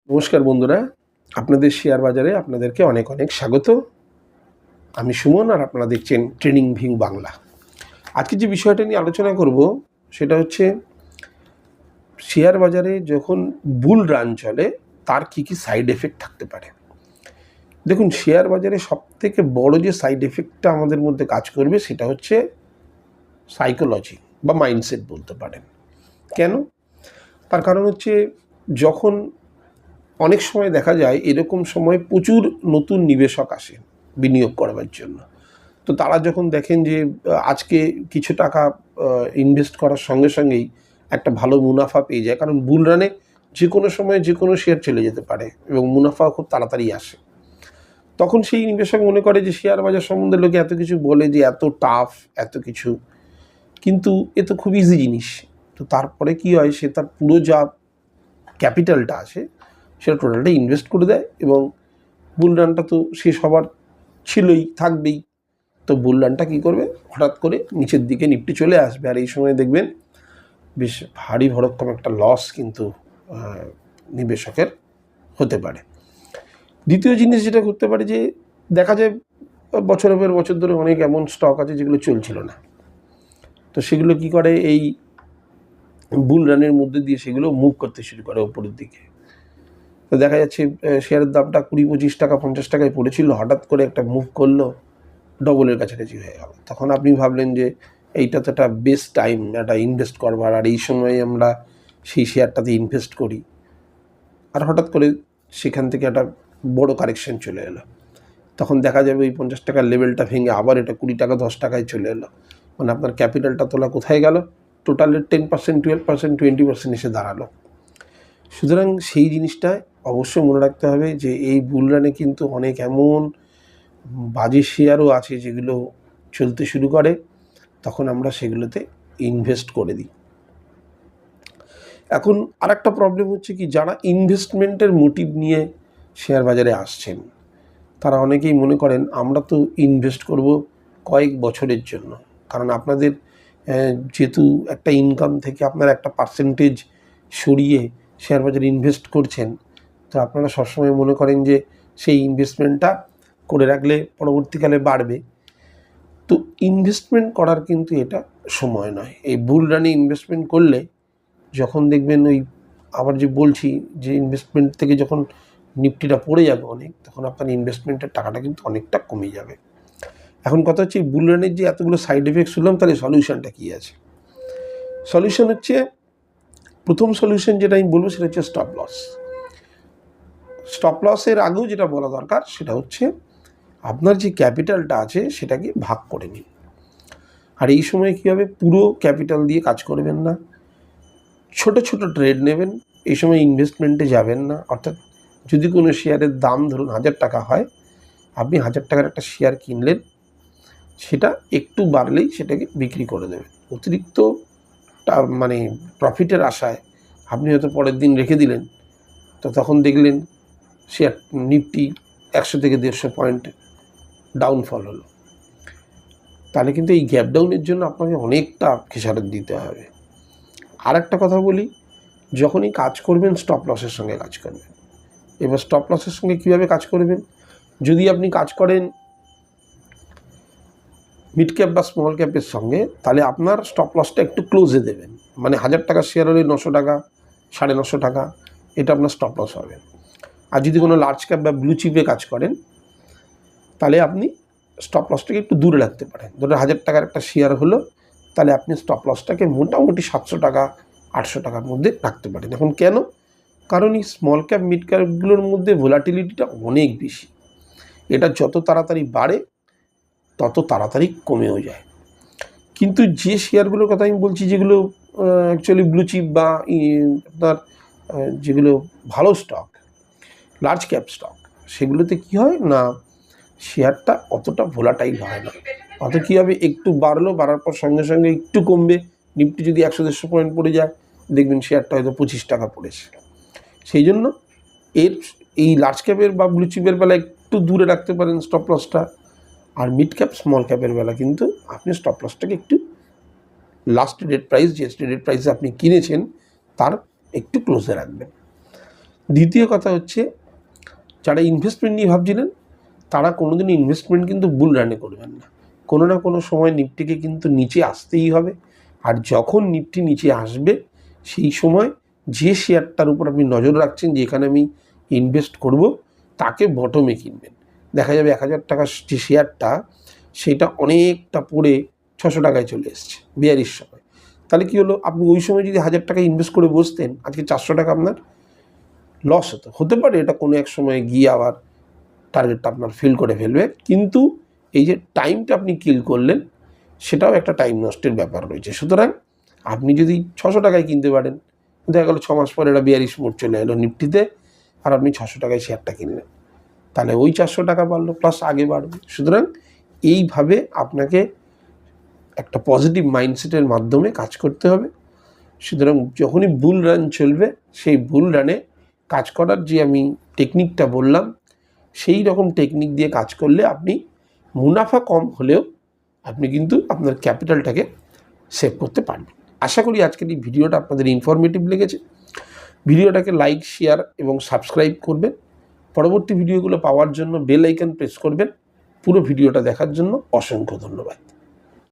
নমস্কার বন্ধুরা, আপনাদের শেয়ার বাজারে আপনাদেরকে অনেক অনেক স্বাগত। আমি সুমন আর আপনারা দেখছেন ট্রেডিং ভিউ বাংলা। আজকে যে বিষয়টা নিয়ে আলোচনা করব সেটা হচ্ছে শেয়ার বাজারে যখন বুল রান চলে তার কি কি সাইড এফেক্ট থাকতে পারে। দেখুন, শেয়ার বাজারে সবথেকে বড় যে সাইড এফেক্টটা আমাদের মধ্যে কাজ করবে সেটা হচ্ছে সাইকোলজি বা মাইন্ডসেট বলতে পারেন। কেন? তার কারণ হচ্ছে যখন অনেক সময় দেখা যায় এরকম সময় প্রচুর নতুন নিবেশক আসে বিনিয়োগ করবার জন্য। তো তারা যখন দেখেন যে আজকে কিছু টাকা ইনভেস্ট করার সঙ্গে সঙ্গেই একটা ভালো মুনাফা পেয়ে যায়, কারণ বুল রানে যে কোনো সময় যে কোনো শেয়ার চলে যেতে পারে এবং মুনাফাও খুব তাড়াতাড়ি আসে। তখন সেই নিবেশক মনে করে যে শেয়ার বাজার সম্বন্ধে লোকে এত কিছু বলে যে এত টাফ, এত কিছু, কিন্তু এ তো খুব ইজি জিনিস। তো তারপরে কি হয়, সে তার পুরো যা ক্যাপিটালটা আছে সেটা টোটালটা ইনভেস্ট করে দেয় এবং বুল রানটা তো শেষ হবার ছিলই, থাকবেই। তো বুল রানটা কী করবে, হঠাৎ করে নিচের দিকে নিফটি চলে আসবে, আর এই সময় দেখবেন বেশ ভারী ভরক্কম একটা লস কিন্তু নিবেশকের হতে পারে। দ্বিতীয় জিনিস যেটা করতে পারে, যে দেখা যায় বছরের পর বছর ধরে অনেক এমন স্টক আছে যেগুলো চলছিল না, তো সেগুলো কি করে, এই বুল রানের মধ্যে দিয়ে সেগুলো মুভ করতে শুরু করে ওপরের দিকে। তো দেখা যাচ্ছে শেয়ারের দামটা 20-25 টাকা 50 টাকায় পড়েছিল, হঠাৎ করে একটা মুভ করলো, ডবলের কাছাকাছি হয়ে গেল। তখন আপনি ভাবলেন যে এইটা তো একটা বেস্ট টাইম একটা ইনভেস্ট করবার, আর এই সময় আমরা সেই শেয়ারটাতে ইনভেস্ট করি, আর হঠাৎ করে সেখান থেকে একটা বড় কারেকশন চলে এলো। তখন দেখা যাবে ওই 50 টাকার লেভেলটা ভেঙে আবার এটা 20 টাকা 10 টাকায় চলে এলো। মানে আপনার ক্যাপিটালটা তোলা কোথায় গেল, টোটালের 10%, 12%, 20% এসে দাঁড়ালো। সুতরাং সেই জিনিসটায় অবশ্যই মনে রাখতে হবে যে এই বুল রানে কিন্তু অনেক এমন বাজে শেয়ারও আছে যেগুলো চলতে শুরু করে, তখন আমরা সেগুলোতে ইনভেস্ট করে দিই। এখন আরেকটা প্রবলেম হচ্ছে কি, যারা ইনভেস্টমেন্টের মোটিভ নিয়ে শেয়ার বাজারে আসছেন তারা অনেকেই মনে করেন আমরা তো ইনভেস্ট করব কয়েক বছরের জন্য, কারণ আপনাদের যেহেতু একটা ইনকাম থেকে আপনারা একটা পার্সেন্টেজ সরিয়ে শেয়ার বাজারে ইনভেস্ট করছেন, তো আপনারা সবসময় মনে করেন যে সেই ইনভেস্টমেন্টটা করে রাখলে পরবর্তীকালে বাড়বে। তো ইনভেস্টমেন্ট করার কিন্তু এটা সময় নয়। এই বুল রানে ইনভেস্টমেন্ট করলে যখন দেখবেন ওই আবার যে বলছি যে ইনভেস্টমেন্ট থেকে যখন নিফটিটা পড়ে যাবে অনেক, তখন আপনার ইনভেস্টমেন্টের টাকাটা কিন্তু অনেকটা কমে যাবে। এখন কথা হচ্ছে বুল রানের যে এতগুলো সাইড এফেক্ট শুনলাম, তাহলে সলিউশনটা কী আছে? সলিউশন হচ্ছে, প্রথম সলিউশন যেটা আমি বলবো সেটা হচ্ছে স্টপ লস। স্টপ লসের আগেও যেটা বলা দরকার সেটা হচ্ছে আপনার যে ক্যাপিটালটা আছে সেটাকে ভাগ করে নিন। আর এই সময় কী হবে, পুরো ক্যাপিটাল দিয়ে কাজ করবেন না, ছোট ছোট ট্রেড নেবেন। এই সময় ইনভেস্টমেন্টে যাবেন না। অর্থাৎ যদি কোনো শেয়ারের দাম ধরুন 1000 টাকা হয়, আপনি 1000 টাকার একটা শেয়ার কিনলেন, সেটা একটু বাড়লেই সেটাকে বিক্রি করে দেবেন। অতিরিক্ত মানে প্রফিটের আশায় আপনি হয়তো পরের দিন রেখে দিলেন, তো তখন দেখলেন শেয়ার নিফটি 100 থেকে 150 পয়েন্ট ডাউনফল হলো, তাহলে কিন্তু এই গ্যাপ ডাউনের জন্য আপনাকে অনেকটা খেসারত দিতে হবে। আর একটা কথা বলি, যখনই কাজ করবেন স্টপ লসের সঙ্গে কাজ করবেন। এবার স্টপ লসের সঙ্গে কীভাবে কাজ করবেন, যদি আপনি কাজ করেন মিড ক্যাপ বা স্মল ক্যাপের সঙ্গে, তাহলে আপনার স্টপ লসটা একটু ক্লোজে দেবেন। মানে 1000 টাকার শেয়ার হলে 900 টাকা 950 টাকা, এটা আপনার স্টপ লস হবে। আর যদি কোনো লার্জ ক্যাপ বা ব্লু চিপে কাজ করেন, তাহলে আপনি স্টপ লসটাকে একটু দূরে রাখতে পারেন। ধরুন 1000 টাকার একটা শেয়ার হলো, তাহলে আপনি স্টপ লসটাকে মোটামুটি 700 টাকা 800 টাকার মধ্যে রাখতে পারেন। এখন কেন? কারণ এই স্মল ক্যাপ মিড ক্যাপগুলোর মধ্যে ভোলাটিলিটিটা অনেক বেশি। এটা যত তাড়াতাড়ি বাড়ে তত তাড়াতাড়ি কমেও যায়। কিন্তু যে শেয়ারগুলোর কথা আমি বলছি, যেগুলো অ্যাকচুয়ালি ব্লু চিপ বা আপনার যেগুলো ভালো স্টক, লার্জ ক্যাপ স্টক, সেগুলোতে কী হয় না, শেয়ারটা অতটা ভোলাটাইল হয় না। অত কী হবে, একটু বাড়লো, বাড়ার পর সঙ্গে সঙ্গে একটু কমবে। নিফটি যদি 100-150 পয়েন্ট পড়ে যায়, দেখবেন শেয়ারটা হয়তো 25 টাকা পড়েছে। সেই জন্য এই লার্জ ক্যাপের বা ব্লু চিপের বেলা একটু দূরে রাখতে পারেন স্টপ লসটা, আর মিড ক্যাপ স্মল ক্যাপের বেলা কিন্তু আপনি স্টপ লসটাকে একটু লাস্ট ট্রেডেড প্রাইস, যে ট্রেডেড প্রাইসে আপনি কিনেছেন তার একটু ক্লোজে রাখবেন। দ্বিতীয় কথা হচ্ছে, যারা ইনভেস্টমেন্ট নিয়ে ভাবছিলেন তারা কোনোদিন ইনভেস্টমেন্ট কিন্তু বুল রানে করবেন না। কোনো না কোনো সময় নিফটিকে কিন্তু নিচে আসতেই হবে, আর যখন নিফটি নিচে আসবে সেই সময় যে শেয়ারটার উপর আপনি নজর রাখছেন যে এখানে আমি ইনভেস্ট করব, তাকে বটমে কিনবেন। দেখা যাবে 1000 টাকার যে শেয়ারটা সেটা অনেকটা পড়ে 600 টাকায় চলে এসছে বিয়ারির সময়। তাহলে কী হলো, আপনি ওই সময় যদি 1000 টাকা ইনভেস্ট করে বসতেন, আজকে 400 টাকা আপনার লস হতে পারে। এটা কোনো এক সময় গিয়ে আবার টার্গেটটা আপনার ফিল করে ফেলবে, কিন্তু এই যে টাইমটা আপনি কিল করলেন সেটাও একটা টাইম নষ্টের ব্যাপার রয়েছে। সুতরাং আপনি যদি 600 টাকায় কিনতে পারেন, দেখা গেলো 6 মাস পরে এটা বিয়ারিশ মোড চলে এলো নিফটিতে, আর আপনি 600 টাকায় শেয়ারটা কিনলেন, তাহলে ওই 400 টাকা বাড়লো প্লাস আগে বাড়বে। সুতরাং এইভাবে আপনাকে একটা পজিটিভ মাইন্ডসেটের মাধ্যমে কাজ করতে হবে। সুতরাং যখনই বুল রান চলবে, সেই বুল রানে কাজ করার যে আমি টেকনিকটা বললাম, সেই রকম টেকনিক দিয়ে কাজ করলে আপনি মুনাফা কম হলেও আপনি কিন্তু আপনার ক্যাপিটালটাকে সেভ করতে পারবেন। আশা করি আজকের এই ভিডিওটা আপনাদের ইনফরমেটিভ লেগেছে। ভিডিওটাকে লাইক, শেয়ার এবং সাবস্ক্রাইব করবেন। পরবর্তী ভিডিওগুলো পাওয়ার জন্য বেল আইকন প্রেস করবেন। পুরো ভিডিওটা দেখার জন্য অসংখ্য ধন্যবাদ।